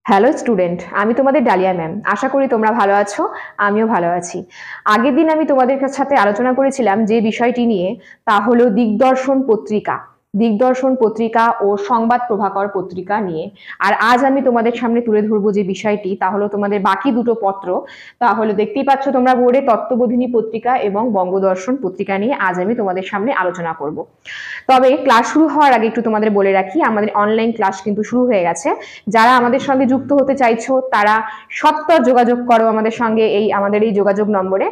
Hello student, আমি তোমাদের dahlia ma'am. আশা করি তোমরা ভালো আছো, আমিও ভালো আছি। আগের দিন আমি তোমাদের সাথে আলোচনা করেছিলাম যে বিষয়টি নিয়ে, তা হলো দিগদর্শন পত্রিকা। দিগদর্শন পত্রিকা ও সংবাদ প্রভাকর পত্রিকা নিয়ে। আর আজ আমি তোমাদের সামনে তুলে ধরবো যে বিষয়টি, তা হলো তোমাদের বাকি দুটো পত্র। তাহলে দেখতেই পাচ্ছ তোমরা বোর্ডে তত্ত্ববোধিনী পত্রিকা এবং বঙ্গদর্শন পত্রিকা নিয়ে আজ আমি তোমাদের সামনে আলোচনা করব। তবে ক্লাস শুরু হওয়ার আগে একটু তোমাদের বলে রাখি, আমাদের অনলাইন ক্লাস কিন্তু শুরু হয়ে গেছে। যারা আমাদের সঙ্গে যুক্ত হতে চাইছো তারা সত্বর যোগাযোগ করো আমাদের সঙ্গে আমাদের এই যোগাযোগ নম্বরে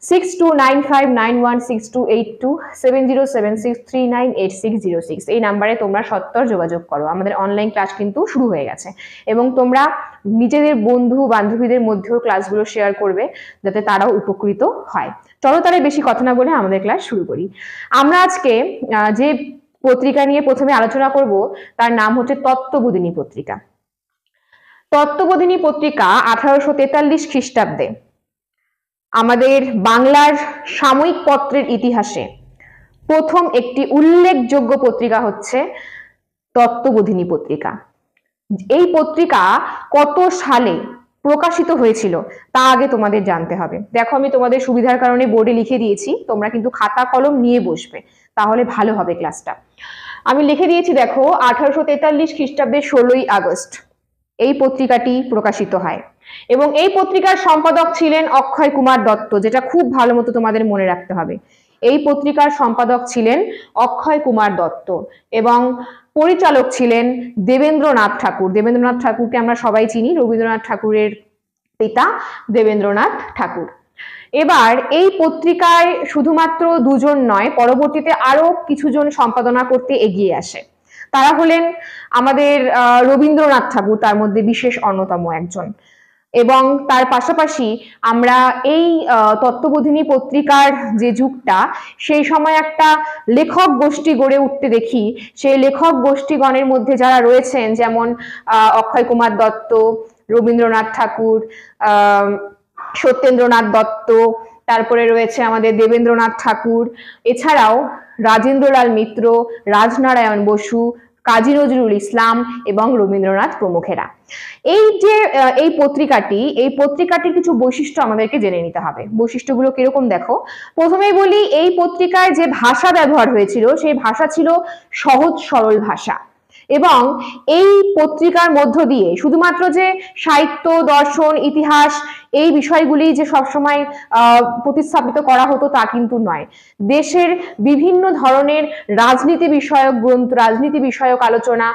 6295916282 7076398606। এই নাম্বারে তোমরা সত্বর যোগাযোগ করো। আমাদের অনলাইন ক্লাস কিন্তু শুরু হয়ে গেছে এবং তোমরা নিজেদের বন্ধু বান্ধবীদের মধ্যেও ক্লাসগুলো শেয়ার করবে যাতে তারাও উপকৃত হয়। চলো তাহলে বেশি কথা না বলে আমাদের ক্লাস শুরু করি। আমরা আজকে যে পত্রিকা নিয়ে প্রথমে আলোচনা করব তার নাম হচ্ছে তত্ত্ববোধিনী পত্রিকা। তত্ত্ববোধিনী পত্রিকা 1843 খ্রিস্টাব্দে আমাদের বাংলার সাময়িক পত্রের ইতিহাসে প্রথম একটি উল্লেখযোগ্য পত্রিকা হচ্ছে তত্ত্ববোধিনী পত্রিকা। এই পত্রিকা কত সালে প্রকাশিত হয়েছিল তা আগে তোমাদের জানতে হবে। দেখো, আমি তোমাদের সুবিধার কারণে বোর্ডে লিখে দিয়েছি, তোমরা কিন্তু খাতা কলম নিয়ে বসবে, তাহলে ভালো হবে ক্লাসটা। আমি লিখে দিয়েছি, দেখো 1843 খ্রিস্টাব্দের 16ই আগস্ট এই পত্রিকাটি প্রকাশিত হয় এবং এই পত্রিকার সম্পাদক ছিলেন অক্ষয় কুমার দত্ত, যেটা খুব ভালো মতো তোমাদের মনে রাখতে হবে। এই পত্রিকার সম্পাদক ছিলেন অক্ষয় কুমার দত্ত এবং পরিচালক ছিলেন দেবেন্দ্রনাথ ঠাকুর। দেবেন্দ্রনাথ ঠাকুরকে আমরা সবাই চিনি, রবীন্দ্রনাথ ঠাকুরের পিতা দেবেন্দ্রনাথ ঠাকুর। এবার এই পত্রিকায় শুধুমাত্র দুজন নয়, পরবর্তীতে আরো কিছুজন সম্পাদনা করতে এগিয়ে আসে। তারা হলেন আমাদের রবীন্দ্রনাথ ঠাকুর, তার মধ্যে বিশেষ অন্যতম একজন। এবং তার পাশাপাশি আমরা এই তত্ত্ববোধিনী পত্রিকার যে যুগটা, সেই সময় একটা লেখক গোষ্ঠী গড়ে উঠতে দেখি। সেই লেখক গোষ্ঠীগণের মধ্যে যারা রয়েছেন, যেমন অক্ষয় কুমার দত্ত, রবীন্দ্রনাথ ঠাকুর, সত্যেন্দ্রনাথ দত্ত, তারপরে রয়েছে আমাদের দেবেন্দ্রনাথ ঠাকুর, এছাড়াও রাজেন্দ্রলাল মিত্র, রাজনারায়ণ বসু, কাজী নজরুল ইসলাম এবং রবীন্দ্রনাথ প্রমুখেরা। এই পত্রিকাটির কিছু বৈশিষ্ট্য আমাদেরকে জেনে নিতে হবে। বৈশিষ্ট্যগুলো কিরকম দেখো। প্রথমেই বলি, এই পত্রিকায় যে ভাষা ব্যবহার হয়েছিল সেই ভাষা ছিল সহজ সরল ভাষা এবং এই পত্রিকার মধ্য দিয়ে শুধুমাত্র যে সাহিত্য, দর্শন, ইতিহাস এই বিষয়গুলি যে সবসময় প্রতিস্থাপিত করা হতো তা কিন্তু নয়। দেশের বিভিন্ন ধরনের রাজনীতি বিষয়ক গ্রন্থ, রাজনীতি বিষয়ক আলোচনা,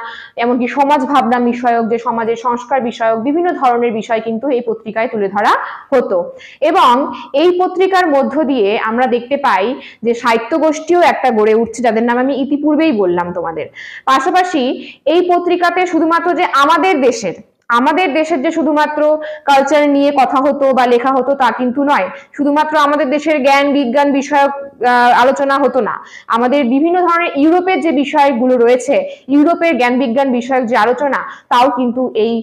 এমনকি সমাজ ভাবনা বিষয়ক, যে সমাজের সংস্কার বিষয়ক বিভিন্ন ধরনের বিষয় কিন্তু এই পত্রিকায় তুলে ধরা হতো। এবং এই পত্রিকার মধ্য দিয়ে আমরা দেখতে পাই যে সাহিত্য গোষ্ঠীও একটা গড়ে উঠছে, যাদের নাম আমি ইতিপূর্বেই বললাম তোমাদের। পাশাপাশি এই পত্রিকাতে শুধুমাত্র যে আমাদের দেশের যে শুধুমাত্র কালচার নিয়ে কথা হতো বা লেখা হতো তা কিন্তু নয়। শুধুমাত্র আমাদের দেশের জ্ঞান বিজ্ঞান বিষয়ক আলোচনা হতো না, আমাদের বিভিন্ন ধরনের ইউরোপের যে বিষয়গুলো রয়েছে, ইউরোপের জ্ঞান বিজ্ঞান বিষয়ক যে আলোচনা, তাও কিন্তু এই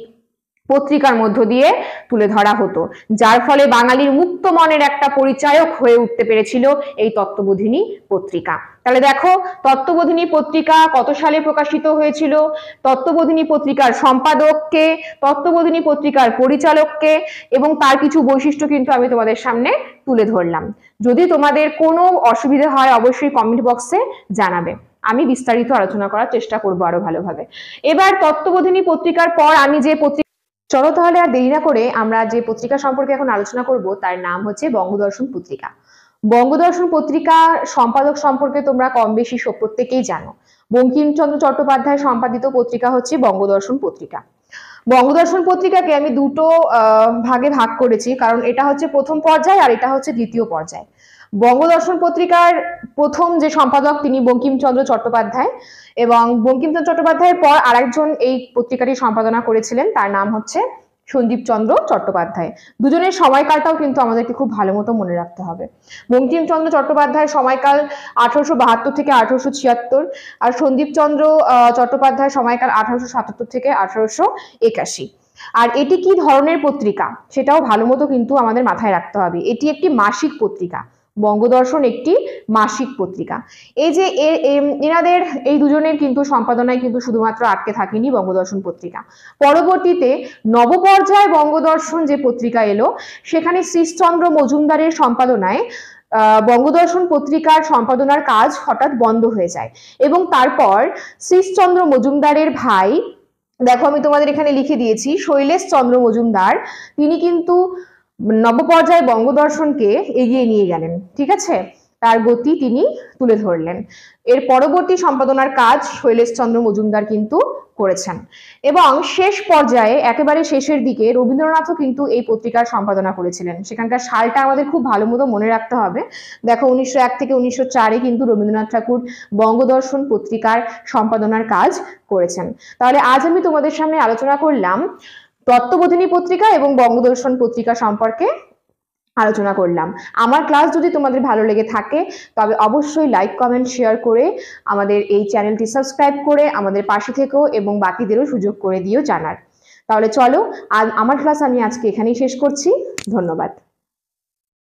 পত্রিকার মধ্য দিয়ে তুলে ধরা হতো, যার ফলে বাঙালির মুক্ত মনের একটা পরিচায়ক হয়ে উঠতে পেরেছিল এই তত্ত্ববোধিনী পত্রিকা। তাহলে দেখো, তত্ত্ববোধিনী পত্রিকা কত সালে প্রকাশিত হয়েছিল, তত্ত্ববোধিনী পত্রিকার সম্পাদককে, তত্ত্ববোধিনী পত্রিকার পরিচালককে এবং তার কিছু বৈশিষ্ট্য কিন্তু আমি তোমাদের সামনে তুলে ধরলাম। যদি তোমাদের কোনো অসুবিধা হয় অবশ্যই কমেন্ট বক্সে জানাবে, আমি বিস্তারিত আলোচনা করার চেষ্টা করবো আরো ভালোভাবে। এবার তত্ত্ববোধিনী পত্রিকার পর আমি যে চলো তাহলে আর দেরি না করে আমরা যে পত্রিকা সম্পর্কে এখন আলোচনা করব তার নাম হচ্ছে বঙ্গদর্শন পত্রিকা। বঙ্গদর্শন পত্রিকার সম্পাদক সম্পর্কে তোমরা কম বেশি প্রত্যেকেই জানো। বঙ্কিমচন্দ্র চট্টোপাধ্যায় সম্পাদিত পত্রিকা হচ্ছে বঙ্গদর্শন পত্রিকা। বঙ্গদর্শন পত্রিকাকে আমি দুটো ভাগে ভাগ করেছি, কারণ এটা হচ্ছে প্রথম পর্যায় আর এটা হচ্ছে দ্বিতীয় পর্যায়। বঙ্গদর্শন পত্রিকার প্রথম যে সম্পাদক তিনি বঙ্কিমচন্দ্র চট্টোপাধ্যায়, এবং বঙ্কিমচন্দ্র চট্টোপাধ্যায়ের পর আরেকজন এই পত্রিকাটি সম্পাদনা করেছিলেন, তার নাম হচ্ছে সন্দীপ চন্দ্র চট্টোপাধ্যায়। দুজনের সময়কালটাও কিন্তু আমাদেরকে খুব ভালো মতো মনে রাখতে হবে। বঙ্কিমচন্দ্র চট্টোপাধ্যায়ের সময়কাল 1872 থেকে 1876, আর সন্দীপ চন্দ্র চট্টোপাধ্যায়ের সময়কাল 1877 থেকে 1881। আর এটি কি ধরনের পত্রিকা সেটাও ভালো মতো কিন্তু আমাদের মাথায় রাখতে হবে। এটি একটি মাসিক পত্রিকা। বঙ্গদর্শন একটি মাসিক পত্রিকা। এই যে এনাদের এই দুজনের কিন্তু সম্পাদনায় কিন্তু শুধুমাত্র আটকে থাকেনি বঙ্গদর্শন পত্রিকা। পরবর্তীতে নবপর্যায় বঙ্গদর্শন যে পত্রিকা এলো, সেখানে শ্রীশচন্দ্র মজুমদারের সম্পাদনায় বঙ্গদর্শন পত্রিকার সম্পাদনার কাজ হঠাৎ বন্ধ হয়ে যায় এবং তারপর শ্রীশচন্দ্র মজুমদারের ভাই, দেখো আমি তোমাদের এখানে লিখে দিয়েছি, শৈলেশ চন্দ্র মজুমদার, তিনি কিন্তু নবপর্যায় বঙ্গদর্শনকে এগিয়ে নিয়ে গেলেন। ঠিক আছে, তার গতি তিনি তুলে ধরলেন। এর পরবর্তী সম্পাদনার কাজ শৈলেশ চন্দ্র মজুমদার কিন্তু করেছেন এবং শেষ পর্যায়ে একেবারে শেষের দিকে রবীন্দ্রনাথও কিন্তু এই পত্রিকার সম্পাদনা করেছিলেন। সেখানকার সালটা আমাদের খুব ভালো মতো মনে রাখতে হবে। দেখো 1901 থেকে 1904-এ কিন্তু রবীন্দ্রনাথ ঠাকুর বঙ্গদর্শন পত্রিকার সম্পাদনার কাজ করেছেন। তাহলে আজ আমি তোমাদের সামনে আলোচনা করলাম তত্ত্ববোধিনী পত্রিকা এবং বঙ্গদর্শন পত্রিকা সম্পর্কে আলোচনা করলাম। আমার ক্লাস যদি তোমাদের ভালো লেগে থাকে তবে অবশ্যই লাইক, কমেন্ট, শেয়ার করে আমাদের এই চ্যানেলটি সাবস্ক্রাইব করে আমাদের পাশে থেকো এবং বাকিদেরও সুযোগ করে দিও জানার। তাহলে চলো, আমার ক্লাস আমি আজকে এখানেই শেষ করছি। ধন্যবাদ।